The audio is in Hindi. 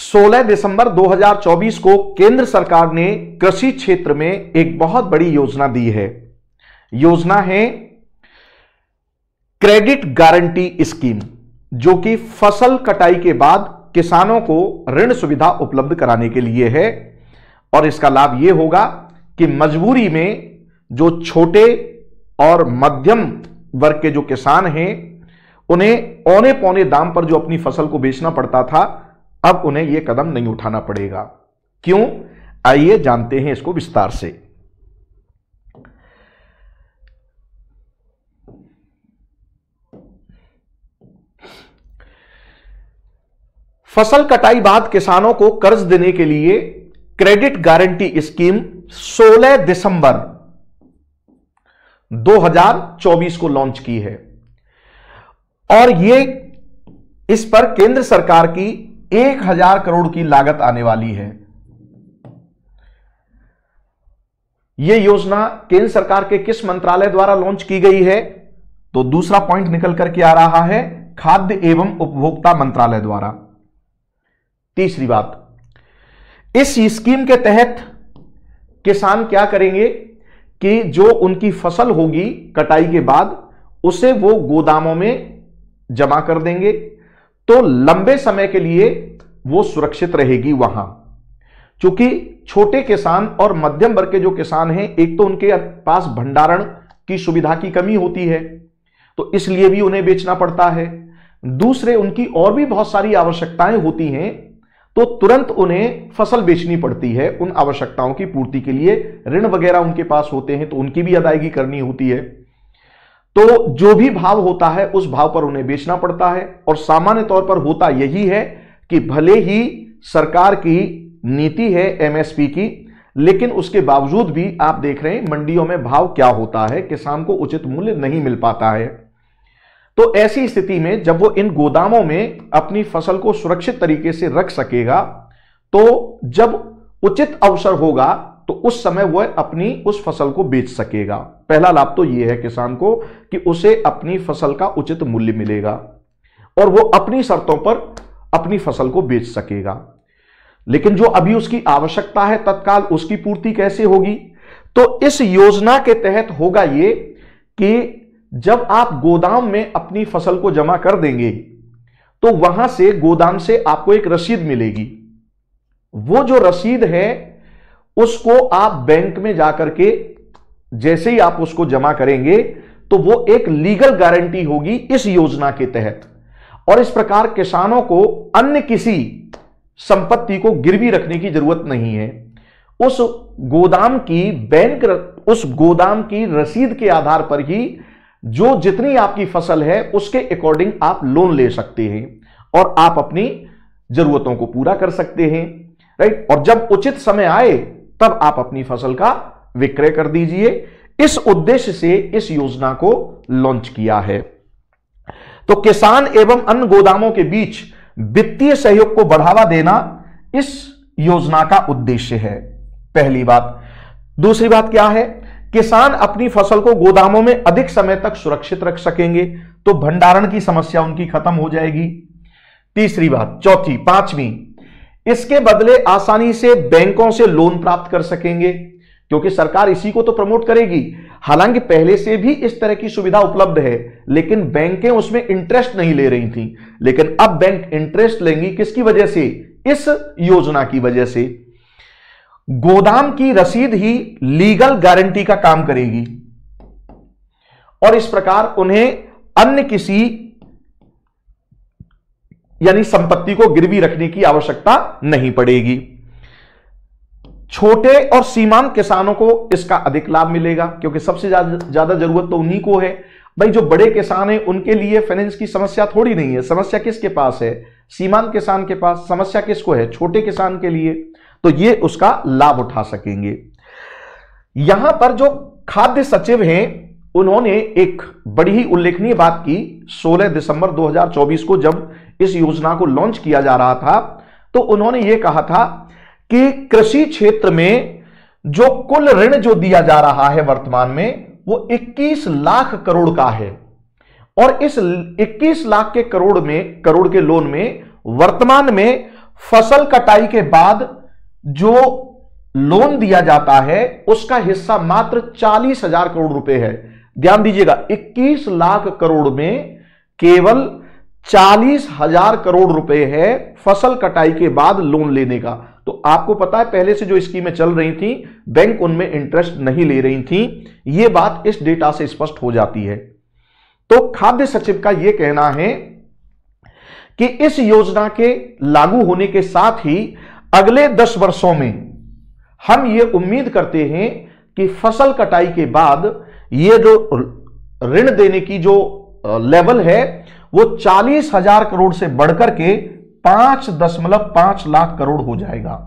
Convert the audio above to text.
16 दिसंबर 2024 को केंद्र सरकार ने कृषि क्षेत्र में एक बहुत बड़ी योजना दी है। योजना है क्रेडिट गारंटी स्कीम, जो कि फसल कटाई के बाद किसानों को ऋण सुविधा उपलब्ध कराने के लिए है। और इसका लाभ यह होगा कि मजबूरी में जो छोटे और मध्यम वर्ग के जो किसान हैं, उन्हें औने पौने दाम पर जो अपनी फसल को बेचना पड़ता था, अब उन्हें यह कदम नहीं उठाना पड़ेगा। क्यों? आइए जानते हैं इसको विस्तार से। फसल कटाई बाद किसानों को कर्ज देने के लिए क्रेडिट गारंटी स्कीम 16 दिसंबर 2024 को लॉन्च की है। और इस पर केंद्र सरकार की 1000 करोड़ की लागत आने वाली है। यह योजना केंद्र सरकार के किस मंत्रालय द्वारा लॉन्च की गई है? तो दूसरा पॉइंट निकल करके आ रहा है, खाद्य एवं उपभोक्ता मंत्रालय द्वारा। तीसरी बात, इस स्कीम के तहत किसान क्या करेंगे कि जो उनकी फसल होगी कटाई के बाद, उसे वो गोदामों में जमा कर देंगे, तो लंबे समय के लिए वो सुरक्षित रहेगी वहां। क्योंकि छोटे किसान और मध्यम वर्ग के जो किसान हैं, एक तो उनके पास भंडारण की सुविधा की कमी होती है, तो इसलिए भी उन्हें बेचना पड़ता है। दूसरे, उनकी और भी बहुत सारी आवश्यकताएं होती हैं, तो तुरंत उन्हें फसल बेचनी पड़ती है उन आवश्यकताओं की पूर्ति के लिए। ऋण वगैरह उनके पास होते हैं, तो उनकी भी अदायगी करनी होती है। तो जो भी भाव होता है उस भाव पर उन्हें बेचना पड़ता है। और सामान्य तौर पर होता यही है कि भले ही सरकार की नीति है एमएसपी की, लेकिन उसके बावजूद भी आप देख रहे हैं मंडियों में भाव क्या होता है, किसान को उचित मूल्य नहीं मिल पाता है। तो ऐसी स्थिति में जब वो इन गोदामों में अपनी फसल को सुरक्षित तरीके से रख सकेगा, तो जब उचित अवसर होगा तो उस समय वह अपनी उस फसल को बेच सकेगा। पहला लाभ तो यह है किसान को कि उसे अपनी फसल का उचित मूल्य मिलेगा और वो अपनी शर्तों पर अपनी फसल को बेच सकेगा। लेकिन जो अभी उसकी आवश्यकता है तत्काल, उसकी पूर्ति कैसे होगी? तो इस योजना के तहत होगा ये कि जब आप गोदाम में अपनी फसल को जमा कर देंगे, तो वहां से गोदाम से आपको एक रसीद मिलेगी। वो जो रसीद है उसको आप बैंक में जाकर के जैसे ही आप उसको जमा करेंगे, तो वो एक लीगल गारंटी होगी इस योजना के तहत। और इस प्रकार किसानों को अन्य किसी संपत्ति को गिरवी रखने की जरूरत नहीं है। उस गोदाम की रसीद के आधार पर ही जो जितनी आपकी फसल है उसके अकॉर्डिंग आप लोन ले सकते हैं और आप अपनी जरूरतों को पूरा कर सकते हैं, राइट। और जब उचित समय आए तब आप अपनी फसल का विक्रय कर दीजिए। इस उद्देश्य से इस योजना को लॉन्च किया है। तो किसान एवं अन्य गोदामों के बीच वित्तीय सहयोग को बढ़ावा देना इस योजना का उद्देश्य है, पहली बात। दूसरी बात क्या है? किसान अपनी फसल को गोदामों में अधिक समय तक सुरक्षित रख सकेंगे, तो भंडारण की समस्या उनकी खत्म हो जाएगी। तीसरी बात, पांचवी, इसके बदले आसानी से बैंकों से लोन प्राप्त कर सकेंगे, क्योंकि सरकार इसी को तो प्रमोट करेगी। हालांकि पहले से भी इस तरह की सुविधा उपलब्ध है, लेकिन बैंकें उसमें इंटरेस्ट नहीं ले रही थी। लेकिन अब बैंक इंटरेस्ट लेंगी, किसकी वजह से? इस योजना की वजह से। गोदाम की रसीद ही लीगल गारंटी का काम करेगी और इस प्रकार उन्हें अन्य किसी यानी संपत्ति को गिरवी रखने की आवश्यकता नहीं पड़ेगी। छोटे और सीमांत किसानों को इसका अधिक लाभ मिलेगा, क्योंकि सबसे ज्यादा जरूरत तो उन्हीं को है। भाई जो बड़े किसान हैं उनके लिए फाइनेंस की समस्या थोड़ी नहीं है। समस्या किसके पास है? सीमांत किसान के पास। समस्या किसको है? छोटे किसान के लिए। तो ये उसका लाभ उठा सकेंगे। यहां पर जो खाद्य सचिव हैं उन्होंने एक बड़ी ही उल्लेखनीय बात की। 16 दिसंबर 2024 को जब इस योजना को लॉन्च किया जा रहा था, तो उन्होंने यह कहा था कि कृषि क्षेत्र में जो कुल ऋण जो दिया जा रहा है वर्तमान में, वो 21 लाख करोड़ का है। और इस 21 लाख के करोड़ के लोन में वर्तमान में फसल कटाई के बाद जो लोन दिया जाता है उसका हिस्सा मात्र 40,000 करोड़ रुपए है। ध्यान दीजिएगा, 21 लाख करोड़ में केवल 40,000 करोड़ रुपए है फसल कटाई के बाद लोन लेने का। तो आपको पता है पहले से जो स्कीमें चल रही थी बैंक उनमें इंटरेस्ट नहीं ले रही थी, यह बात इस डेटा से स्पष्ट हो जाती है। तो खाद्य सचिव का यह कहना है कि इस योजना के लागू होने के साथ ही अगले 10 वर्षों में हम ये उम्मीद करते हैं कि फसल कटाई के बाद ये जो ऋण देने की जो लेवल है वो 40,000 करोड़ से बढ़कर के 5.5 लाख करोड़ हो जाएगा।